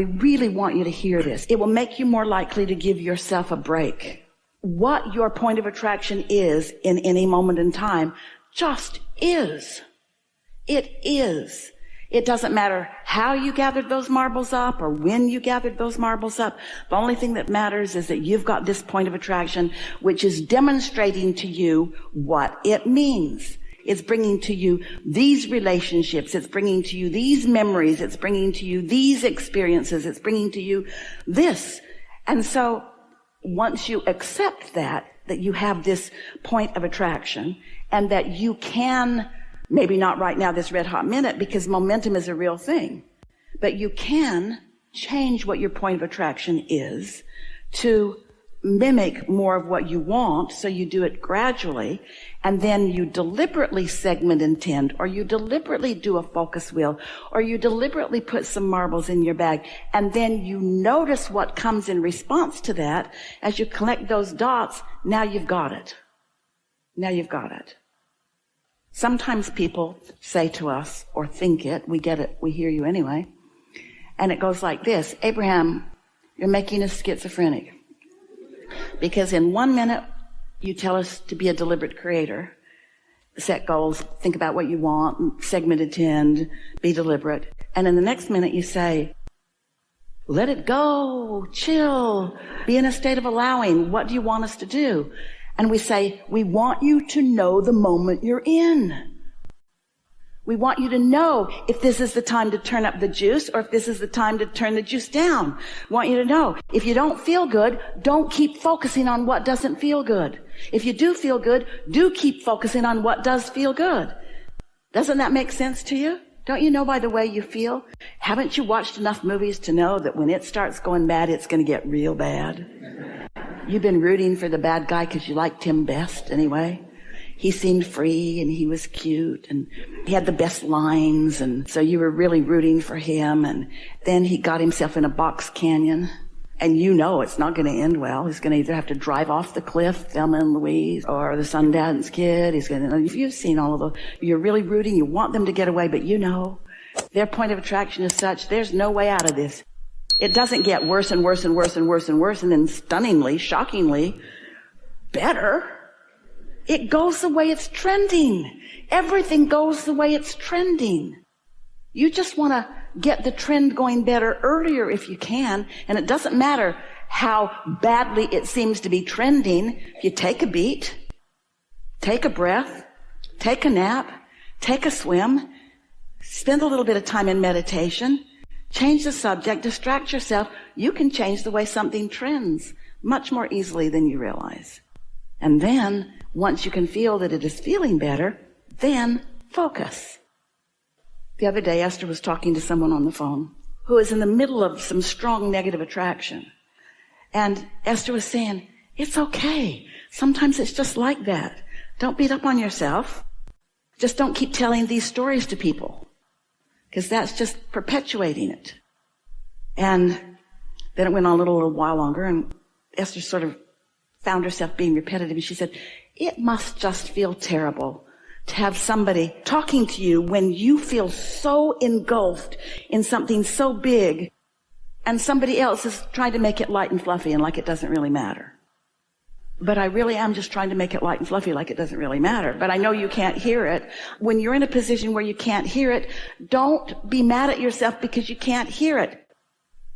we really want you to hear this. It will make you more likely to give yourself a break. What your point of attraction is in any moment in time just is. It is. It doesn't matter how you gathered those marbles up or when you gathered those marbles up. The only thing that matters is that you've got this point of attraction, which is demonstrating to you what it means. It's bringing to you these relationships. It's bringing to you these memories. It's bringing to you these experiences. It's bringing to you this. And so once you accept that you have this point of attraction and that you can, maybe not right now, this red hot minute, because momentum is a real thing, but you can change what your point of attraction is to mimic more of what you want. So you do it gradually, and then you deliberately segment intend, or you deliberately do a focus wheel, or you deliberately put some marbles in your bag, and then you notice what comes in response to that. As you collect those dots, now you've got it. Now you've got it. Sometimes people say to us, or think it, we get it, we hear you anyway, and it goes like this: Abraham, you're making us schizophrenic. Because in 1 minute, you tell us to be a deliberate creator, set goals, think about what you want, segment intend, be deliberate. And in the next minute, you say, let it go, chill, be in a state of allowing. What do you want us to do? And we say, we want you to know the moment you're in. We want you to know if this is the time to turn up the juice or if this is the time to turn the juice down. We want you to know if you don't feel good, don't keep focusing on what doesn't feel good. If you do feel good, do keep focusing on what does feel good. Doesn't that make sense to you? Don't you know by the way you feel? Haven't you watched enough movies to know that when it starts going bad, it's going to get real bad? You've been rooting for the bad guy because you liked him best anyway. He seemed free and he was cute and he had the best lines, and so you were really rooting for him. And then he got himself in a box canyon, and you know it's not going to end well. He's going to either have to drive off the cliff, Thelma and Louise, or the Sundance Kid. He's going to, if you've seen all of those, you're really rooting, you want them to get away, but you know their point of attraction is such, there's no way out of this. It doesn't get worse and worse and worse and worse and worse and then stunningly, shockingly better. It goes the way it's trending. Everything goes the way it's trending. You just want to get the trend going better earlier if you can, and it doesn't matter how badly it seems to be trending. If you take a beat, take a breath, take a nap, take a swim, spend a little bit of time in meditation, change the subject, distract yourself, you can change the way something trends much more easily than you realize. And then, once you can feel that it is feeling better, then focus. The other day, Esther was talking to someone on the phone who is in the middle of some strong negative attraction. And Esther was saying, it's okay. Sometimes it's just like that. Don't beat up on yourself. Just don't keep telling these stories to people, because that's just perpetuating it. And then it went on a little while longer, and Esther sort of found herself being repetitive, and she said, it must just feel terrible to have somebody talking to you when you feel so engulfed in something so big, and somebody else is trying to make it light and fluffy and like it doesn't really matter. But I really am just trying to make it light and fluffy like it doesn't really matter. But I know you can't hear it. When you're in a position where you can't hear it, don't be mad at yourself because you can't hear it.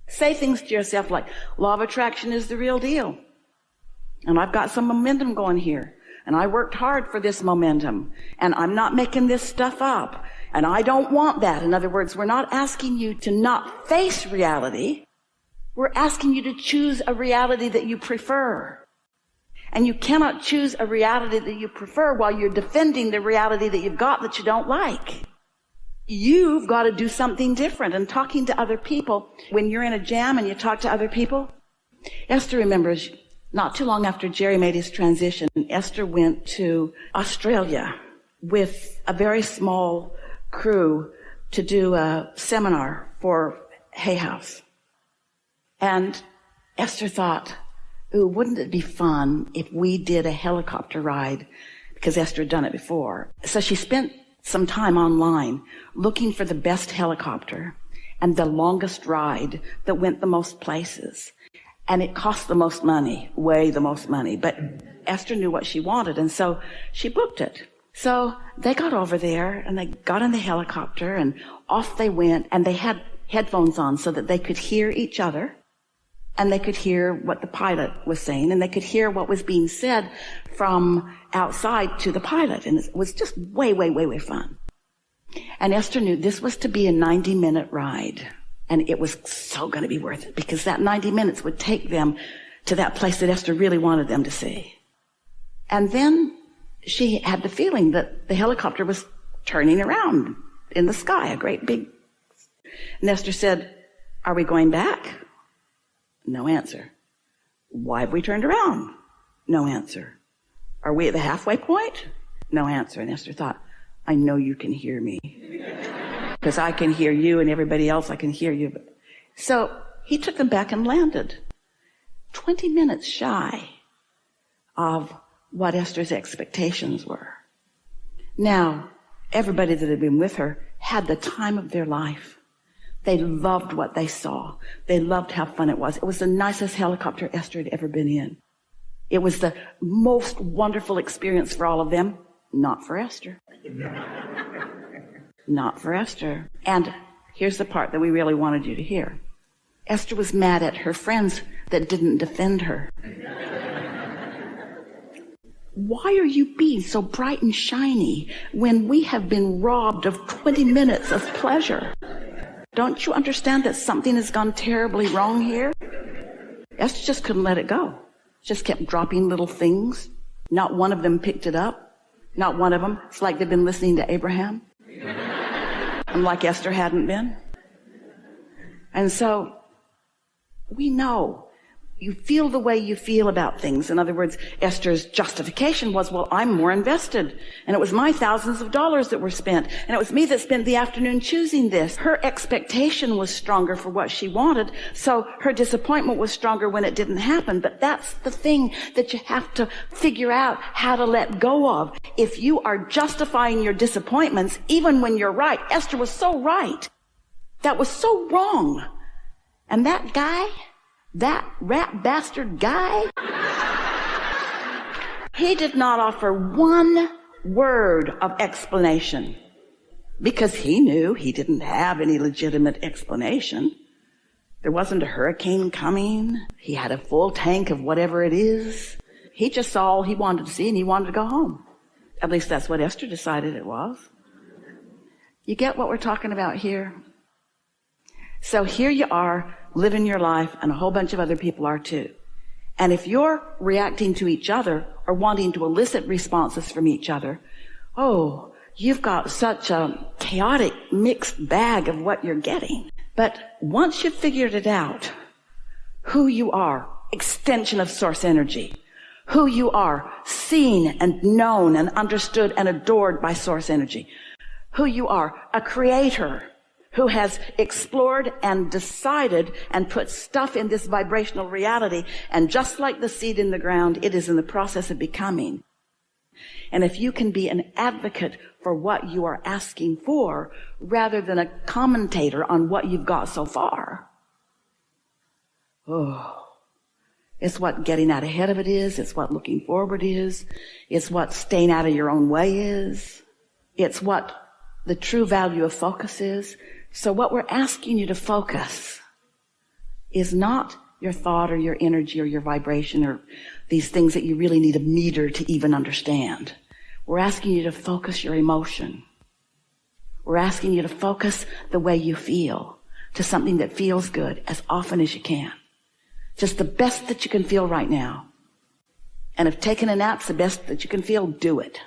Say things to yourself like, law of attraction is the real deal. And I've got some momentum going here. And I worked hard for this momentum. And I'm not making this stuff up. And I don't want that. In other words, we're not asking you to not face reality. We're asking you to choose a reality that you prefer. And you cannot choose a reality that you prefer while you're defending the reality that you've got that you don't like. You've got to do something different. And talking to other people, when you're in a jam and you talk to other people, Esther remembers not too long after Jerry made his transition, Esther went to Australia with a very small crew to do a seminar for Hay House. And Esther thought, ooh, wouldn't it be fun if we did a helicopter ride? Because Esther had done it before. So she spent some time online looking for the best helicopter. and the longest ride that went the most places. And it cost the most money, way the most money. But Esther knew what she wanted, and so she booked it. So they got over there, and they got in the helicopter, and off they went, and they had headphones on so that they could hear each other, and they could hear what the pilot was saying, and they could hear what was being said from outside to the pilot. And it was just way, way, way, way fun. And Esther knew this was to be a 90-minute ride. And it was so going to be worth it, because that 90 minutes would take them to that place that Esther really wanted them to see. And then she had the feeling that the helicopter was turning around in the sky, a great big. And Esther said, "Are we going back?" No answer. "Why have we turned around?" No answer. "Are we at the halfway point?" No answer. And Esther thought, I know you can hear me. Because I can hear you, and everybody else, I can hear you. So he took them back and landed 20 minutes shy of what Esther's expectations were. Now, everybody that had been with her had the time of their life. They loved what they saw. They loved how fun it was. It was the nicest helicopter Esther had ever been in. It was the most wonderful experience for all of them. Not for Esther. Not for Esther. And here's the part that we really wanted you to hear. Esther was mad at her friends that didn't defend her. Why are you being so bright and shiny when we have been robbed of 20 minutes of pleasure? Don't you understand that something has gone terribly wrong here? Esther just couldn't let it go. Just kept dropping little things. Not one of them picked it up. Not one of them. It's like they've been listening to Abraham. And like Esther hadn't been. And so we know you feel the way you feel about things. In other words, Esther's justification was, well, I'm more invested. And it was my thousands of dollars that were spent. And it was me that spent the afternoon choosing this. Her expectation was stronger for what she wanted. So her disappointment was stronger when it didn't happen. But that's the thing that you have to figure out how to let go of. If you are justifying your disappointments, even when you're right, Esther was so right. That was so wrong. And that guy, that rat bastard guy, he did not offer one word of explanation because he knew he didn't have any legitimate explanation. There wasn't a hurricane coming. He had a full tank of whatever it is. He just saw all he wanted to see, and he wanted to go home. At least that's what Esther decided it was. You get what we're talking about here? So here you are, living your life, and a whole bunch of other people are too. And if you're reacting to each other or wanting to elicit responses from each other, oh, you've got such a chaotic, mixed bag of what you're getting. But once you've figured it out, who you are, extension of source energy, who you are, seen and known and understood and adored by source energy, who you are, a creator who has explored and decided and put stuff in this vibrational reality. And just like the seed in the ground, it is in the process of becoming. And if you can be an advocate for what you are asking for, rather than a commentator on what you've got so far, oh, it's what getting out ahead of it is. It's what looking forward is. It's what staying out of your own way is. It's what the true value of focus is. So what we're asking you to focus is not your thought or your energy or your vibration or these things that you really need a meter to even understand. We're asking you to focus your emotion. We're asking you to focus the way you feel to something that feels good as often as you can. Just the best that you can feel right now. And if taking a nap's the best that you can feel, do it.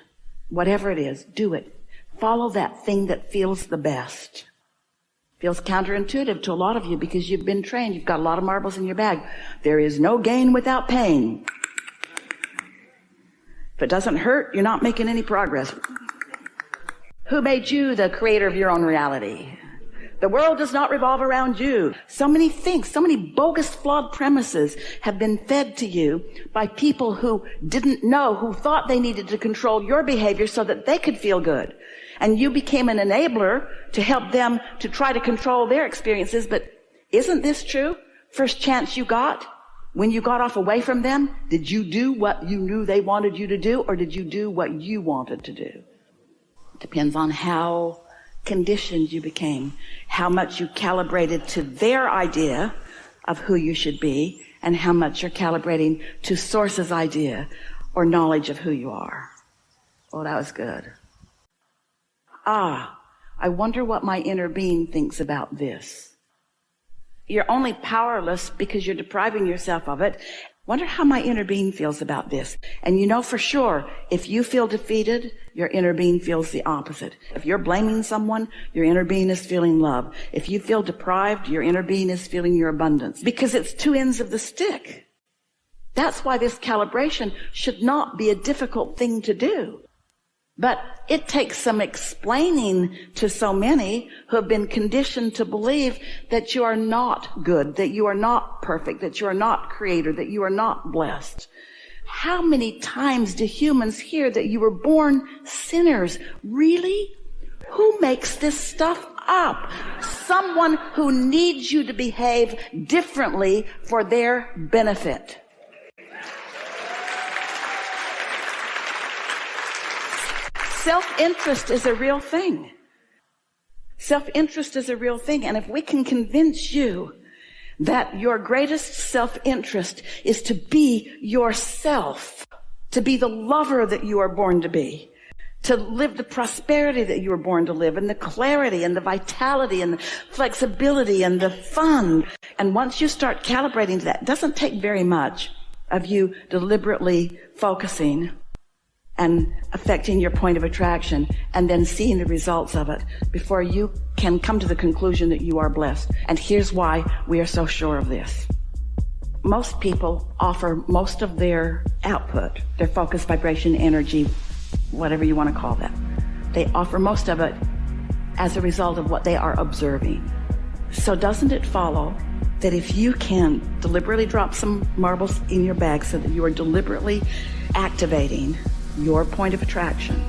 Whatever it is, do it. Follow that thing that feels the best. Feels counterintuitive to a lot of you because you've been trained. You've got a lot of marbles in your bag. There is no gain without pain. If it doesn't hurt, you're not making any progress. Who made you the creator of your own reality? The world does not revolve around you. So many things, so many bogus, flawed premises have been fed to you by people who didn't know, who thought they needed to control your behavior so that they could feel good. And you became an enabler to help them to try to control their experiences. But isn't this true? First chance you got, when you got off away from them, did you do what you knew they wanted you to do, or did you do what you wanted to do? It depends on how conditioned you became, how much you calibrated to their idea of who you should be, and how much you're calibrating to Source's idea or knowledge of who you are. Oh, that was good. I wonder what my inner being thinks about this. You're only powerless because you're depriving yourself of it. Wonder how my inner being feels about this. And you know for sure, if you feel defeated, your inner being feels the opposite. If you're blaming someone, your inner being is feeling love. If you feel deprived, your inner being is feeling your abundance. Because it's two ends of the stick. That's why this calibration should not be a difficult thing to do. But it takes some explaining to so many who have been conditioned to believe that you are not good, that you are not perfect, that you are not creator, that you are not blessed. How many times do humans hear that you were born sinners? Really? Who makes this stuff up? Someone who needs you to behave differently for their benefit. Self-interest is a real thing. Self-interest is a real thing. And if we can convince you that your greatest self-interest is to be yourself, to be the lover that you are born to be, to live the prosperity that you were born to live, and the clarity and the vitality and the flexibility and the fun. And once you start calibrating to that, it doesn't take very much of you deliberately focusing and affecting your point of attraction and then seeing the results of it before you can come to the conclusion that you are blessed. And here's why we are so sure of this. Most people offer most of their output, their focus, vibration, energy, whatever you want to call that. They offer most of it as a result of what they are observing. So doesn't it follow that if you can deliberately drop some marbles in your bag so that you are deliberately activating your point of attraction,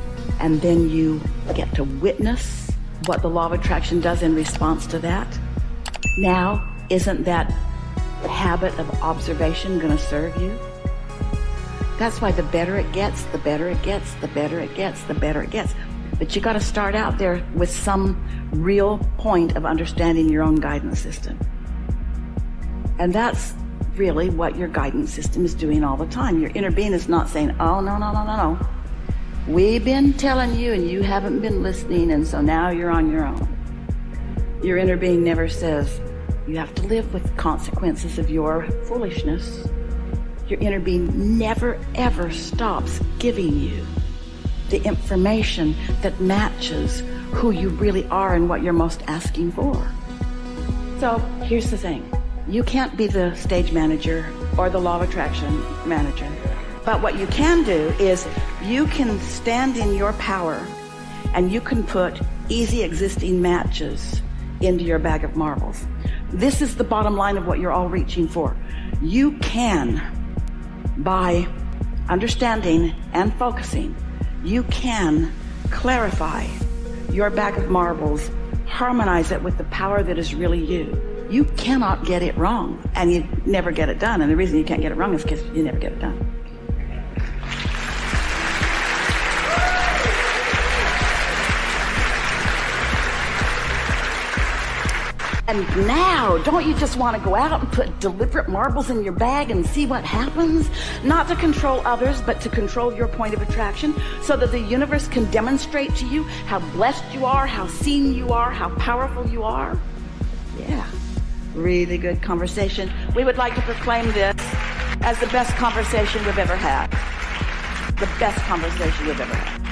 and then you get to witness what the law of attraction does in response to that, now isn't that habit of observation going to serve you? That's why the better it gets, the better it gets, the better it gets, the better it gets. But you got to start out there with some real point of understanding your own guidance system. And that's really what your guidance system is doing all the time. Your inner being is not saying, oh, no. We've been telling you and you haven't been listening, and so now you're on your own. Your inner being never says, you have to live with the consequences of your foolishness. Your inner being never, ever stops giving you the information that matches who you really are and what you're most asking for. So here's the thing. You can't be the stage manager or the law of attraction manager. But what you can do is you can stand in your power and you can put easy existing matches into your bag of marbles. This is the bottom line of what you're all reaching for. You can, by understanding and focusing, you can clarify your bag of marbles, harmonize it with the power that is really you. You cannot get it wrong, and you never get it done. And the reason you can't get it wrong is because you never get it done. And now, don't you just want to go out and put deliberate marbles in your bag and see what happens? Not to control others, but to control your point of attraction so that the universe can demonstrate to you how blessed you are, how seen you are, how powerful you are? Yeah. Really good conversation. We would like to proclaim this as the best conversation we've ever had. The best conversation we've ever had.